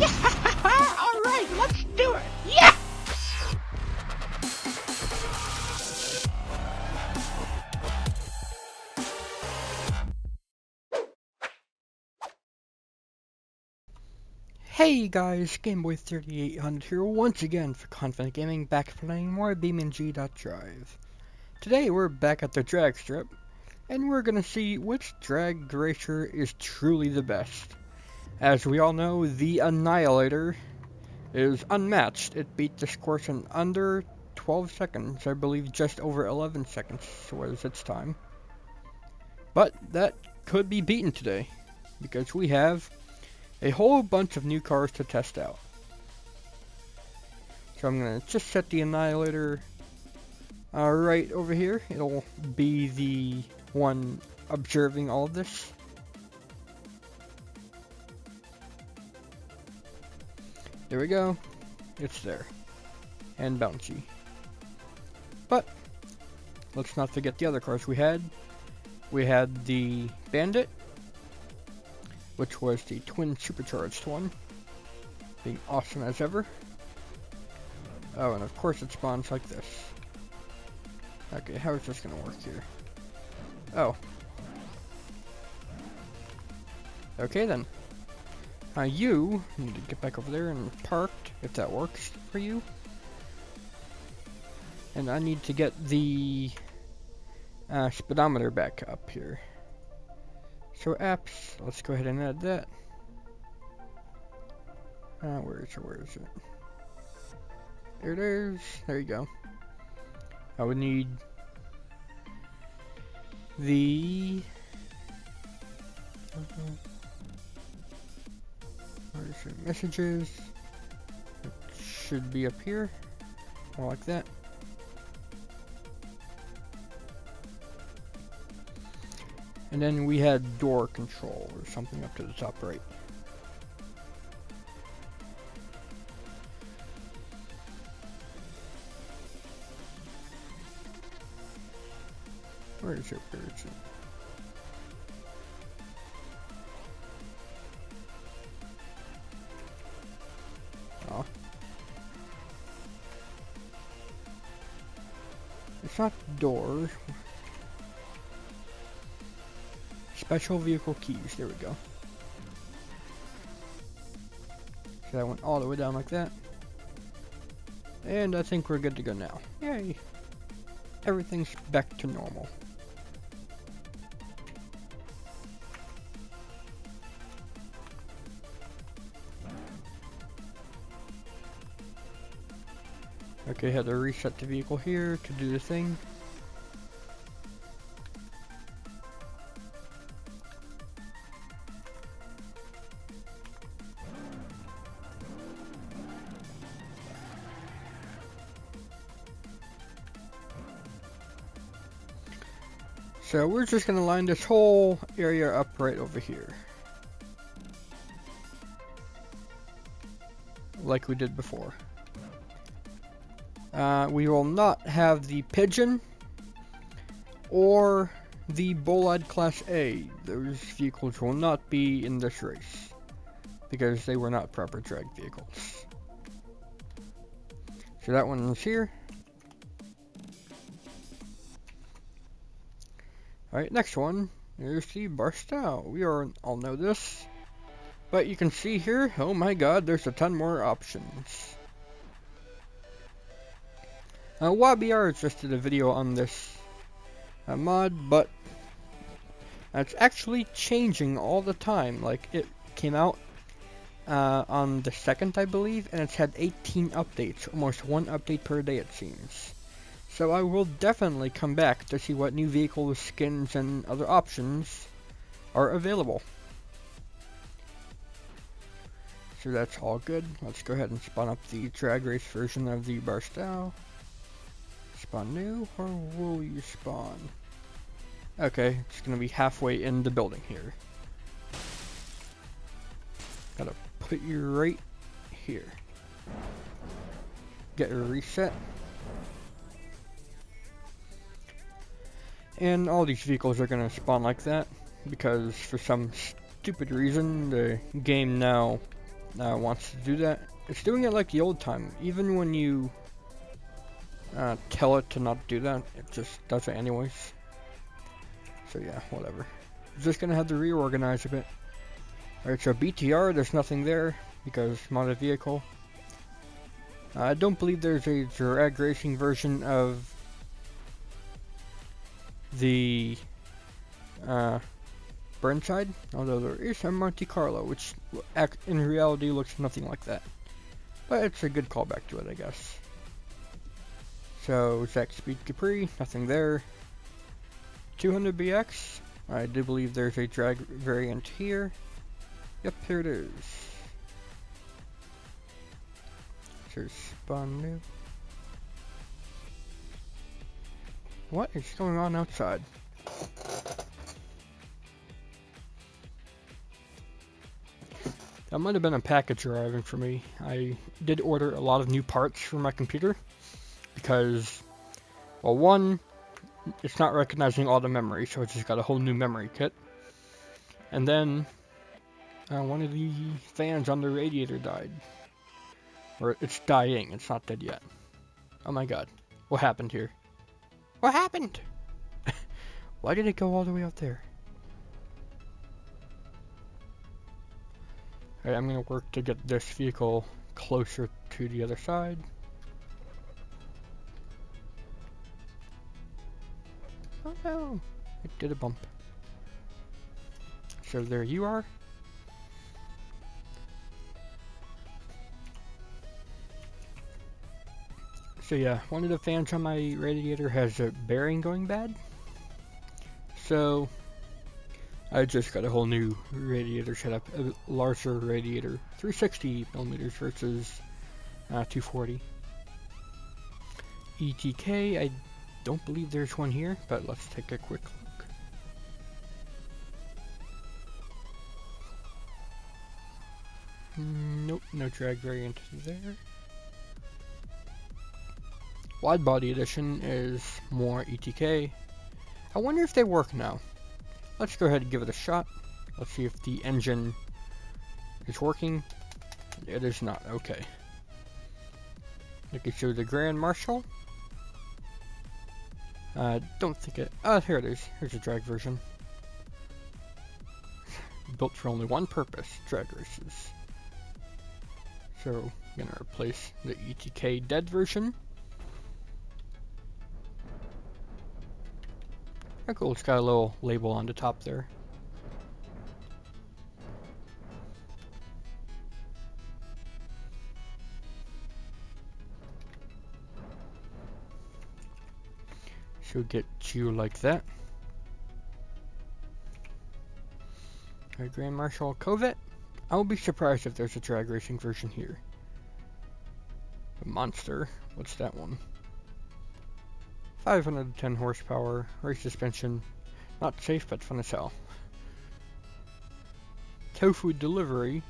Alright, let's do it! Yeah! Hey guys, Gameboy3800 here once again for Confident Gaming, back playing more BeamNG.Drive. Today we're back at the drag strip, and we're gonna see which drag racer is truly the best. As we all know, the Annihilator is unmatched. It beat this course in under 12 seconds, I believe just over 11 seconds was its time. But that could be beaten today, because we have a whole bunch of new cars to test out. So I'm going to just set the Annihilator right over here. It'll be the one observing all of this. There we go. It's there. And bouncy. But let's not forget the other cars we had. We had the Bandit, which was the twin supercharged one, being awesome as ever. Oh, and of course it spawns like this. Okay, how is this gonna work here? Oh. Okay then. You need to get back over there and parked, if that works for you. And I need to get the speedometer back up here. So apps, let's go ahead and add that. Where is it? There it is. There you go. I would need the where's your messages? It should be up here. More like that. And then we had door control or something up to the top right. Where is it? Where is it? Oh. It's not door. Special vehicle keys, there we go. So that went all the way down like that. And I think we're good to go now. Yay! Everything's back to normal. Okay, had to reset the vehicle here to do the thing. So we're just going to line this whole area up right over here. Like we did before. We will not have the Pigeon or the Bolide Class A. Those vehicles will not be in this race because they were not proper drag vehicles. So that one is here. Alright, next one is the Barstow. We all know this. But you can see here, oh my god, there's a ton more options. YBR just did a video on this mod, but it's actually changing all the time. Like, it came out on the 2nd, I believe, and it's had 18 updates. Almost one update per day, it seems. So I will definitely come back to see what new vehicles, skins, and other options are available. So that's all good. Let's go ahead and spawn up the drag race version of the Barstow. Spawn new, or will you spawn? Okay, it's gonna be halfway in the building here. Gotta put you right here. Get a reset. And all these vehicles are gonna spawn like that, because for some stupid reason the game now wants to do that. It's doing it like the old time. Even when you tell it to not do that, it just does it anyways. So yeah, whatever. Just gonna have to reorganize a bit. Alright, so BTR, there's nothing there because modded vehicle. I don't believe there's a drag racing version of the Burnside, although there is a Monte Carlo, which in reality looks nothing like that. But it's a good callback to it, I guess. So, Zach Speed Capri, nothing there. 200BX, I do believe there's a drag variant here. Yep, here it is. Here's spawn new. What is going on outside? That might have been a package arriving for me. I did order a lot of new parts for my computer because, well, one, it's not recognizing all the memory, so it's just got a whole new memory kit. And then one of the fans on the radiator died. Or it's dying, it's not dead yet. Oh my god. What happened here? What happened? Why did it go all the way out there? Alright, I'm gonna work to get this vehicle closer to the other side. Oh no! It did a bump. So there you are. So yeah, one of the fans on my radiator has a bearing going bad. So I just got a whole new radiator setup, a larger radiator, 360 millimeters versus 240. ETK, I don't believe there's one here, but let's take a quick look. Nope, no drag variant there. Wide body edition is more ETK. I wonder if they work now. Let's go ahead and give it a shot. Let's see if the engine is working. It is not. Okay. I can show the Grand Marshal. Don't think it... here it is. Here's a drag version. Built for only one purpose, drag races. So, I'm gonna replace the ETK dead version. Oh, cool, it's got a little label on the top there. Should get you like that. Alright, Grand Marshal Corvette. I will be surprised if there's a drag racing version here. The Monster, what's that one? 510 horsepower, race suspension, not safe but fun as hell. Tofu delivery,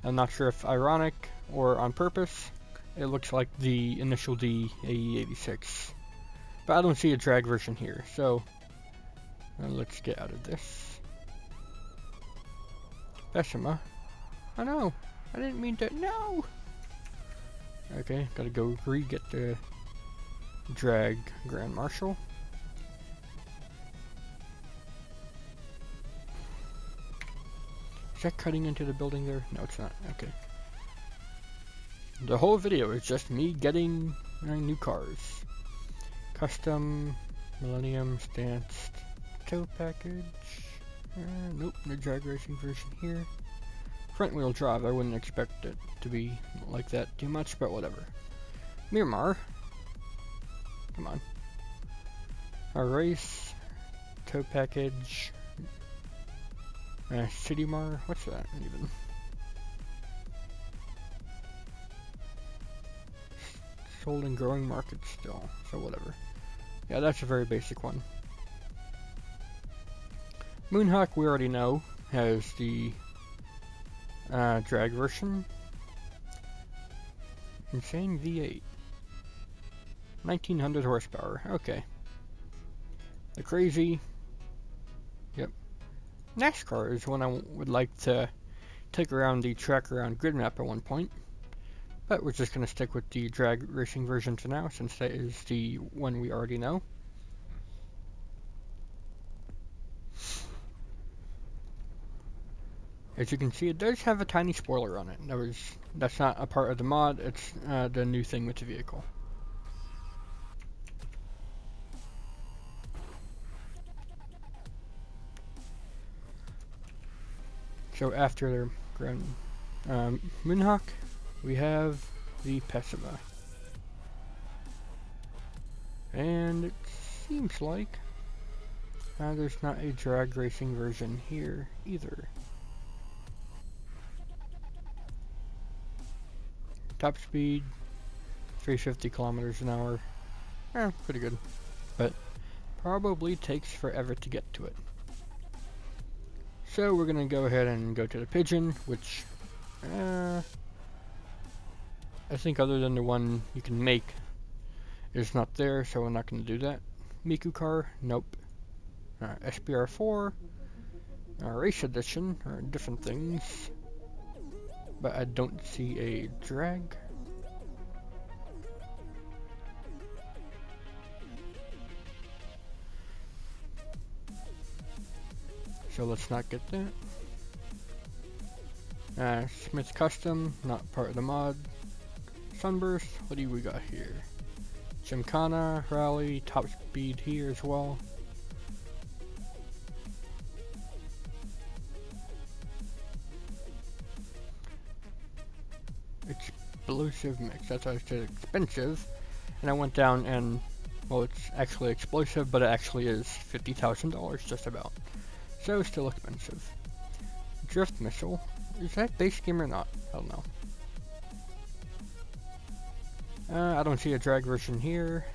I'm not sure if ironic or on purpose. It looks like the initial D AE86. But I don't see a drag version here, so let's get out of this. Bessemer. Oh no, I didn't mean to, no! Okay, gotta go re-get the drag Grand Marshal. Is that cutting into the building there? No, it's not. Okay. The whole video is just me getting new cars. Custom, Millennium, Stanced, tow package. Nope, no drag racing version here. Front wheel drive, I wouldn't expect it to be like that too much, but whatever. Miramar. Come on. A race, tow package, City Mar, what's that even? Sold in growing markets still, so whatever. Yeah, that's a very basic one. Moonhawk, we already know, has the drag version. Insane V8. 1900 horsepower, okay. The Crazy. Yep. NASCAR is one I would like to take around the track around grid map at one point, but we're just going to stick with the drag racing version for now, since that is the one we already know. As you can see, it does have a tiny spoiler on it. That's not a part of the mod, it's the new thing with the vehicle. So after Grand Moonhawk, we have the Pessima. And it seems like there's not a drag racing version here either. Top speed, 350 kilometers an hour. Pretty good. But probably takes forever to get to it. So we're gonna go ahead and go to the Pigeon, which I think other than the one you can make is not there, so we're not gonna do that. Miku car, nope. SPR4, Race Edition, or different things. But I don't see a drag. So let's not get that. Smith Custom, not part of the mod. Sunburst, what do we got here? Gymkhana, Rally, Top Speed here as well. Explosive mix, that's why I said expensive. And I went down and, well, it's actually explosive, but it actually is $50,000 just about. So still expensive. Drift Missile, is that base game or not? I don't know. I don't see a drag version here.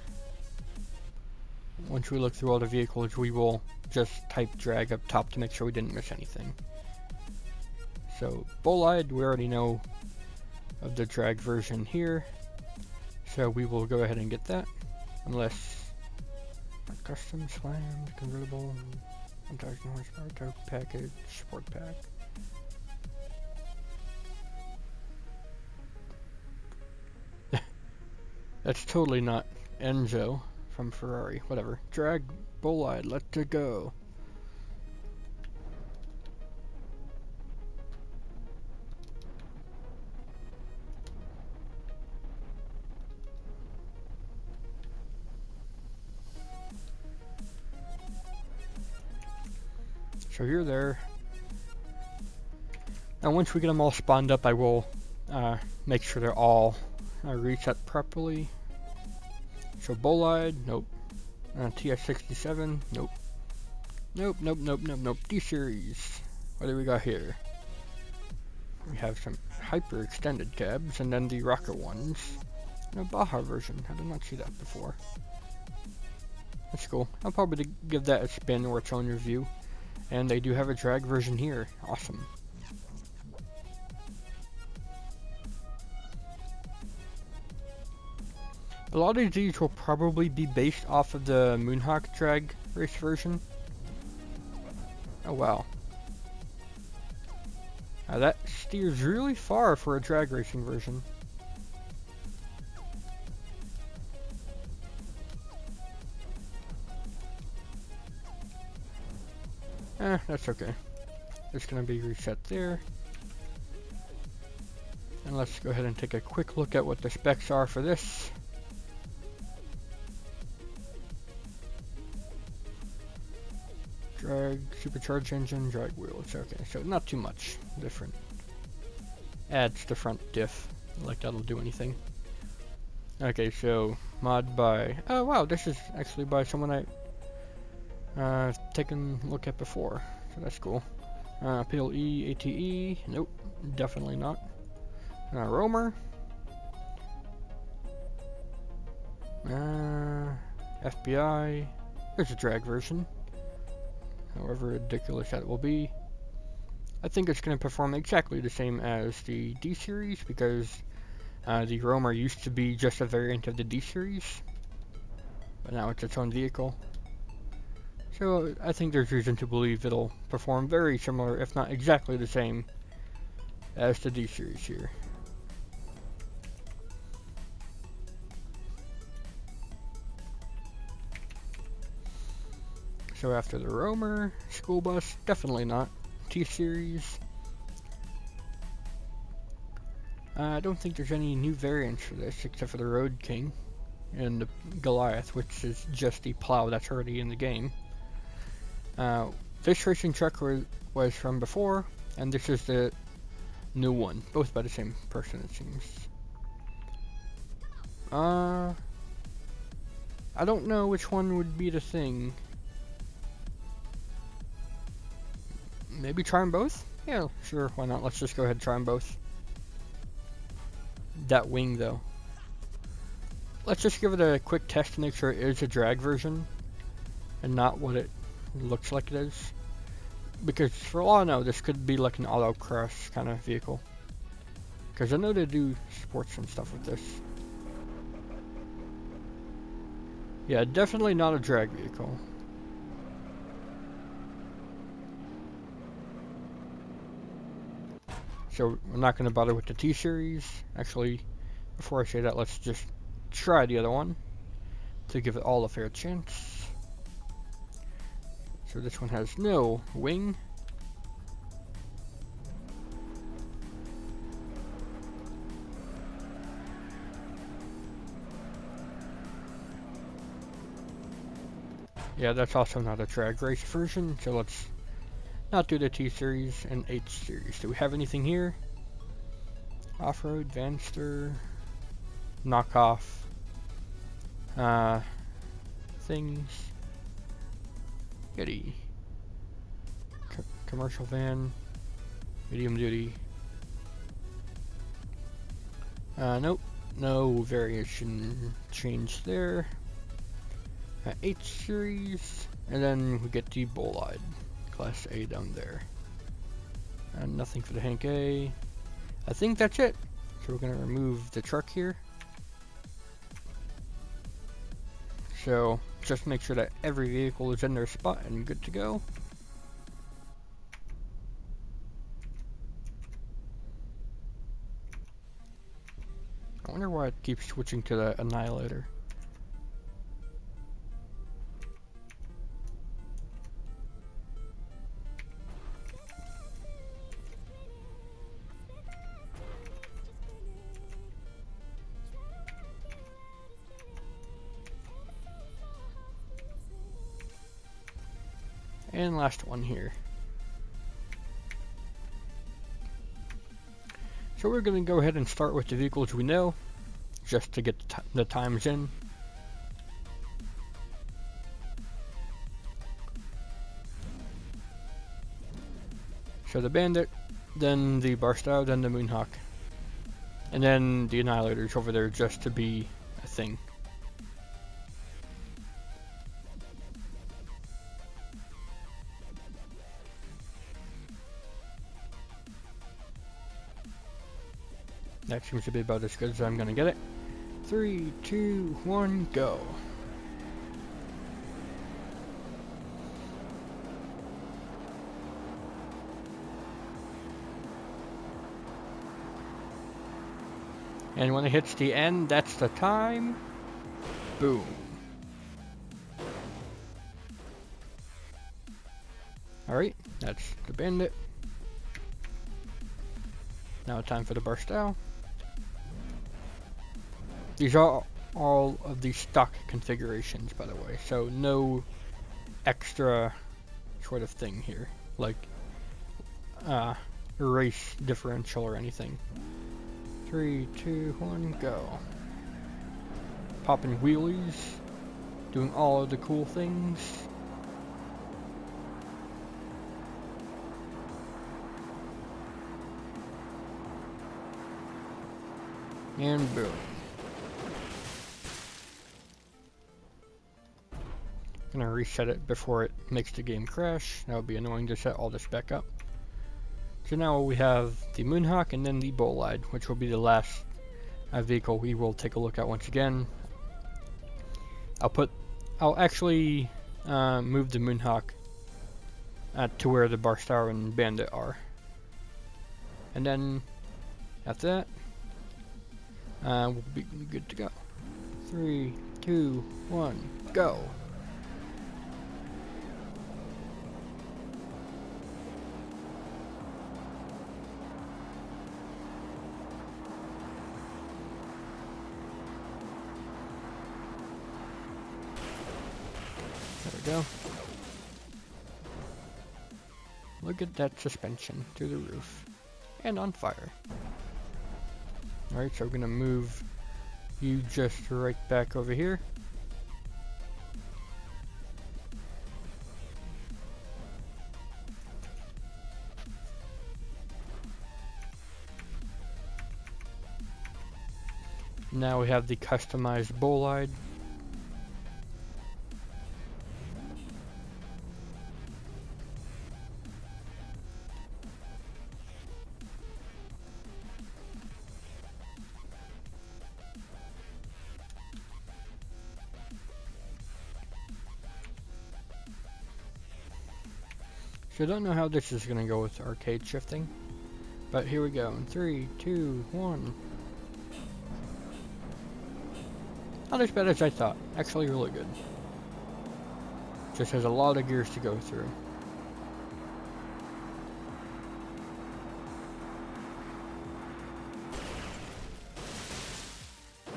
Once we look through all the vehicles, we will just type drag up top to make sure we didn't miss anything. So, Bolide, we already know of the drag version here. So we will go ahead and get that. Unless custom, slam, convertible, 1000 horsepower, tow package, sport pack. That's totally not Enzo from Ferrari. Whatever. Drag Bolide, let's go. So you're there. Now once we get them all spawned up, I will make sure they're all reset properly. So Bolide, nope. TS67, nope. Nope, nope, nope, nope, nope. D-Series. What do we got here? We have some hyper extended cabs, and then the rocket ones. And a Baja version. I did not see that before. That's cool. I'll probably give that a spin or its own review. And they do have a drag version here. Awesome. A lot of these will probably be based off of the Moonhawk drag race version. Oh wow. Now that steers really far for a drag racing version. That's okay. It's gonna be reset there. And let's go ahead and take a quick look at what the specs are for this. Drag, supercharged engine, drag wheels. Okay, so not too much different. Adds the front diff, like that'll do anything. Okay, so mod by, oh wow, this is actually by someone I've taken a look at before, so that's cool. PLE, ATE, nope, definitely not. Roamer. FBI, there's a drag version. However ridiculous that will be. I think it's going to perform exactly the same as the D-Series because the Roamer used to be just a variant of the D-Series, but now it's its own vehicle. So I think there's reason to believe it'll perform very similar, if not exactly the same, as the D series here. So after the roamer, school bus, definitely not. T-series. I don't think there's any new variants for this except for the Road King and the Goliath, which is just the plow that's already in the game. This racing truck was from before, and this is the new one, both by the same person it seems. I don't know which one would be the thing. Maybe try them both? Yeah, sure, why not? Let's just go ahead and try them both. That wing though. Let's just give it a quick test to make sure it is a drag version and not what it looks like it is. Because for all I know, this could be like an autocross kind of vehicle. Because I know they do sports and stuff with this. Yeah, definitely not a drag vehicle. So we're not going to bother with the T-Series. Actually, before I say that, let's just try the other one to give it all a fair chance. So this one has no wing. Yeah, that's also not a drag race version, so let's not do the T-Series and H-Series. Do we have anything here? Off-road, Vanster, knockoff, things, Yeti, commercial van, medium duty. Nope, no variation change there. H-Series, and then we get the Bolide, Class A down there. And nothing for the Hank A. I think that's it. So we're gonna remove the truck here. So just make sure that every vehicle is in their spot and good to go. I wonder why it keeps switching to the Annihilator. And last one here. So we're going to go ahead and start with the vehicles we know, just to get the times in. So the Bandit, then the Barstow, then the Moonhawk. And then the Annihilator's over there just to be a thing. That seems to be about as good as I'm gonna get it. 3, 2, 1, go. And when it hits the end, that's the time. Boom. Alright, that's the Bandit. Now time for the Barstow. These are all of the stock configurations, by the way, so no extra sort of thing here, like race differential or anything. 3, 2, 1, go. Popping wheelies, doing all of the cool things. And boom. Gonna reset it before it makes the game crash. That would be annoying to set all this back up. So now we have the Moonhawk and then the Bolide, which will be the last vehicle we will take a look at once again. I'll actually move the Moonhawk to where the Barstow and Bandit are. And then after that, we'll be good to go. 3, 2, 1, go. There we go. Look at that suspension through the roof. And on fire. Alright, so we're gonna move you just right back over here. Now we have the customized bolide. So I don't know how this is going to go with arcade shifting, but here we go. In 3, 2, 1. Not as bad as I thought. Actually really good. Just has a lot of gears to go through.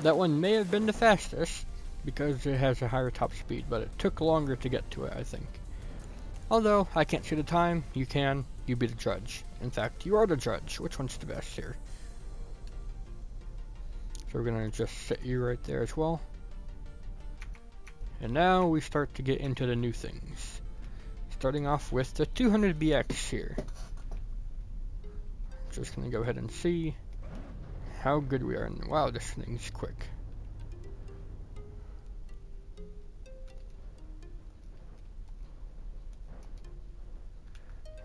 That one may have been the fastest because it has a higher top speed, but it took longer to get to it, I think. Although, I can't see the time, you can, you be the judge. In fact, you are the judge. Which one's the best here? So we're gonna just set you right there as well. And now we start to get into the new things. Starting off with the 200BX here. Just gonna go ahead and see how good we are. And wow, this thing's quick.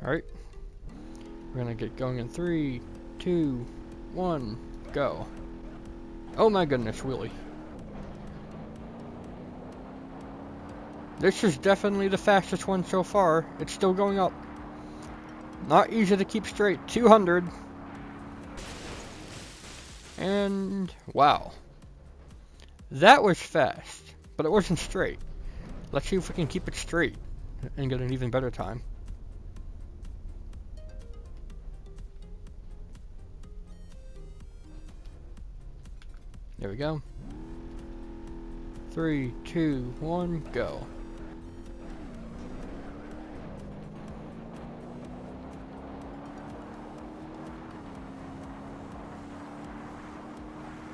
Alright. We're gonna get going in 3, 2, 1, go. Oh my goodness, wheelie. This is definitely the fastest one so far. It's still going up. Not easy to keep straight. 200. And wow. That was fast, but it wasn't straight. Let's see if we can keep it straight and get an even better time. There we go. 3, 2, 1, go.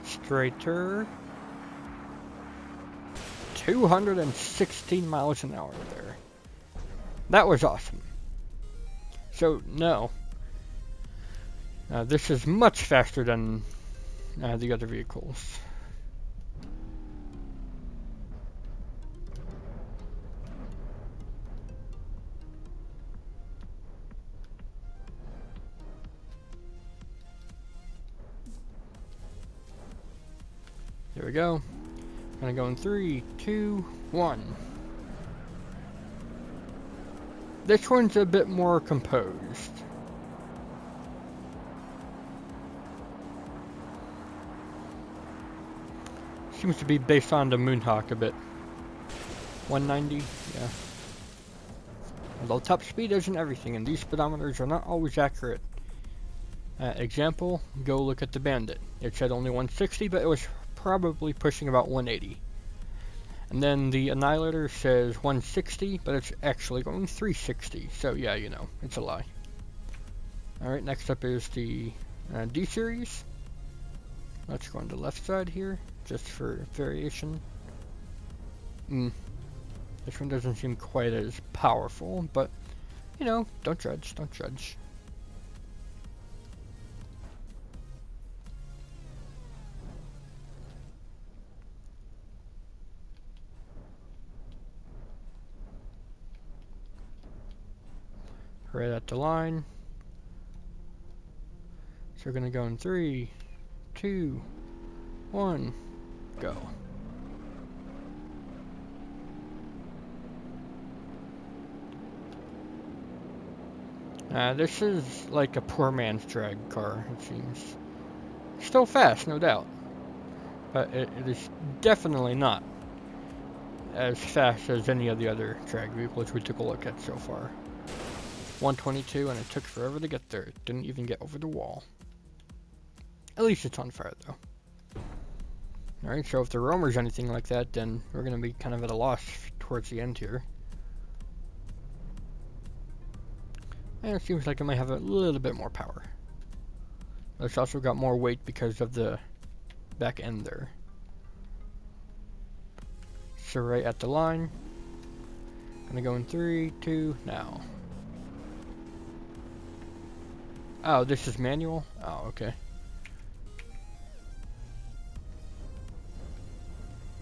Straighter. 216 miles an hour there. That was awesome. So, no. This is much faster than the other vehicles. There we go. Gonna go in 3, 2, 1. This one's a bit more composed. Seems to be based on the Moonhawk a bit. 190, yeah. Although top speed isn't everything, and these speedometers are not always accurate. Example, go look at the Bandit. It said only 160, but it was probably pushing about 180. And then the Annihilator says 160, but it's actually going 360. So yeah, you know, it's a lie. Alright, next up is the D-Series. Let's go on the left side here, just for variation. This one doesn't seem quite as powerful, but, you know, don't judge, don't judge. Right at the line. So we're gonna go in 3, 2, 1, go. This is like a poor man's drag car, it seems. Still fast, no doubt. But it is definitely not as fast as any of the other drag vehicles we took a look at so far. 122, and it took forever to get there. It didn't even get over the wall. At least it's on fire, though. Alright, so if the roamer's anything like that, then we're going to be kind of at a loss towards the end here. And it seems like it might have a little bit more power. But it's also got more weight because of the back end there. So right at the line. Gonna go in 3, 2, now. Oh, this is manual? Oh, okay.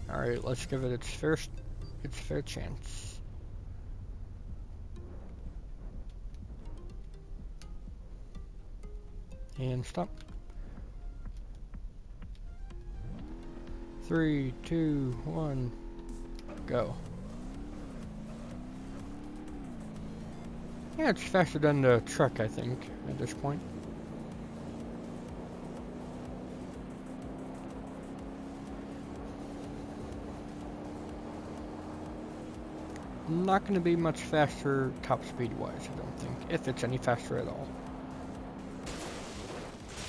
Alright, let's give it its fair chance. And stop. 3, 2, 1, go. Yeah, it's faster than the truck, I think, at this point. Not going to be much faster top speed wise, I don't think, if it's any faster at all.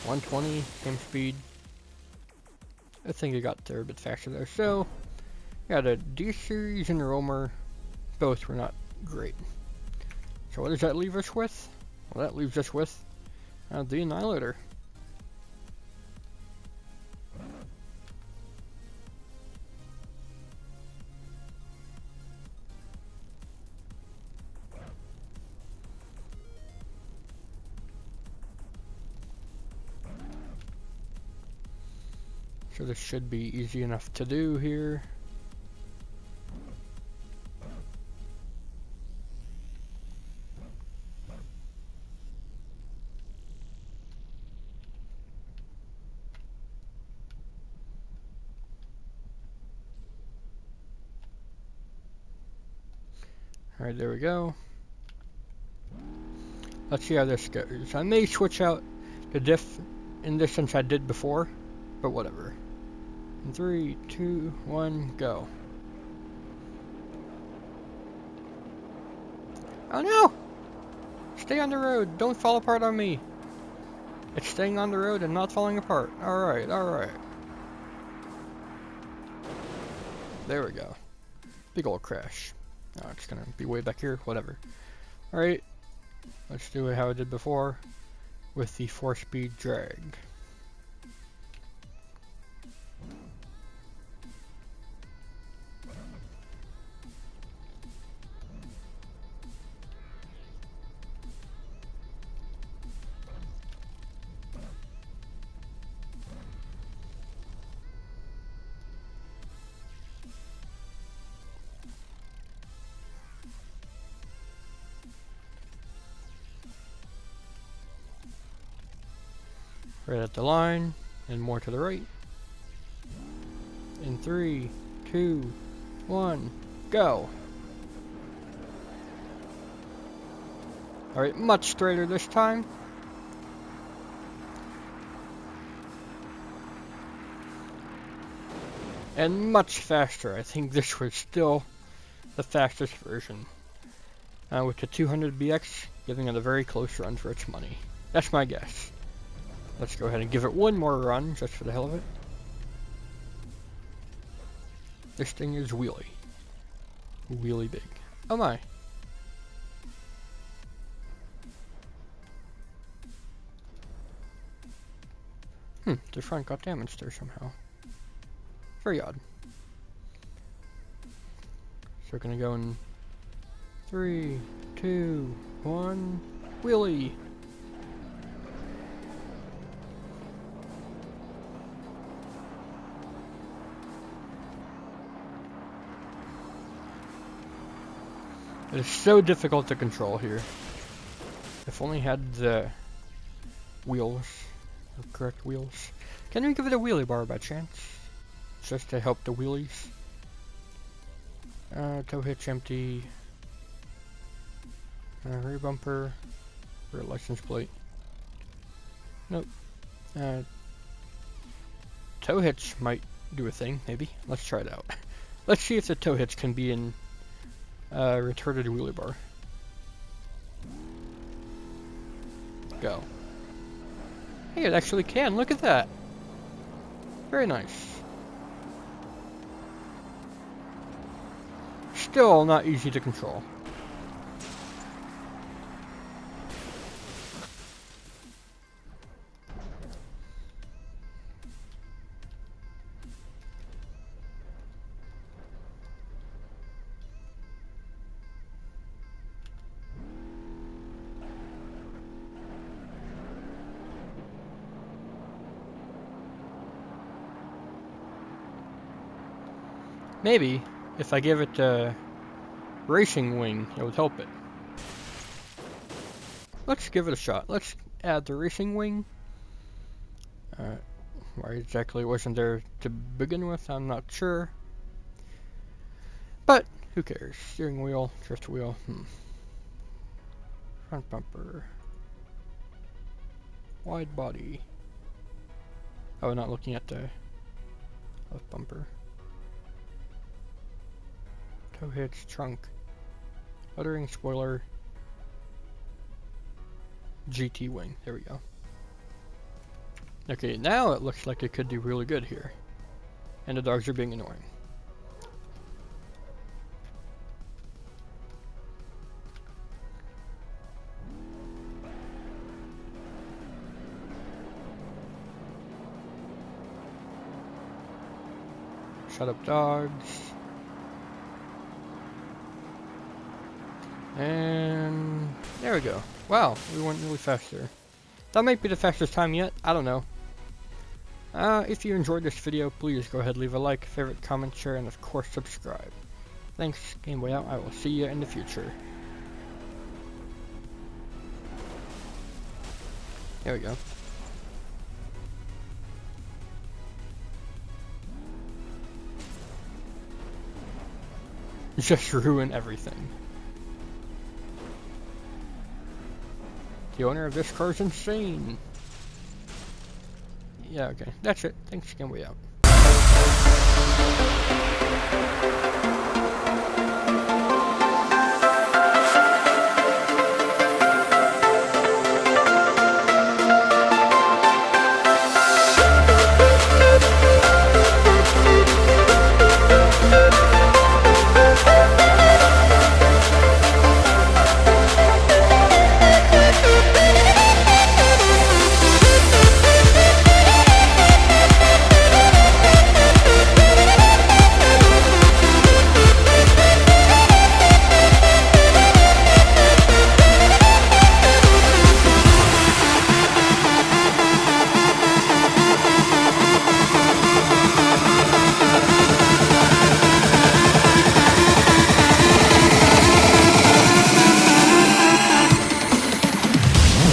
120, same speed. I think it got there a bit faster there. So, yeah, the D-Series and the Roamer, both were not great. So what does that leave us with? Well, that leaves us with the Annihilator. So this should be easy enough to do here. Alright, there we go. Let's see how this goes. I may switch out the diff in this since I did before, but whatever. In 3, 2, 1, go. Oh no! Stay on the road, don't fall apart on me. It's staying on the road and not falling apart. Alright, alright. There we go. Big old crash. Oh, it's gonna be way back here, whatever. Alright, let's do it how I did before with the 4-speed drag. Right at the line, and more to the right. In 3, 2, 1, go! Alright, much straighter this time. And much faster. I think this was still the fastest version. With the 200BX giving it a very close run for its money. That's my guess. Let's go ahead and give it one more run, just for the hell of it. This thing is wheelie. Wheelie big. Oh my. The front got damaged there somehow. Very odd. So we're gonna go in 3, 2, 1, wheelie! It is so difficult to control here. If only had the wheels, the correct wheels. Can we give it a wheelie bar by chance? Just to help the wheelies. Tow hitch empty. Rear bumper. Rear license plate. Nope. Tow hitch might do a thing, maybe. Let's try it out. Let's see if the tow hitch can be in retarded wheelie bar. Go. Hey, it actually can. Look at that. Very nice. Still not easy to control. Maybe, if I give it a racing wing, it would help it. Let's give it a shot. Let's add the racing wing. Why exactly wasn't there to begin with, I'm not sure. But, who cares? Steering wheel, drift wheel, Front bumper. Wide body. Oh, not looking at the left bumper. Tow hitch, trunk, lettering, spoiler, GT wing. There we go. Okay, now it looks like it could do really good here. And the dogs are being annoying. Shut up, dogs. And there we go. Wow, we went really fast there. That might be the fastest time yet. I don't know. If you enjoyed this video, please go ahead, leave a like, favorite, comment, share, and of course subscribe. Thanks, Game Boy out. I will see you in the future. There we go. Just ruin everything. The owner of this car is insane. Yeah, okay. That's it. Thanks, Game Boy out.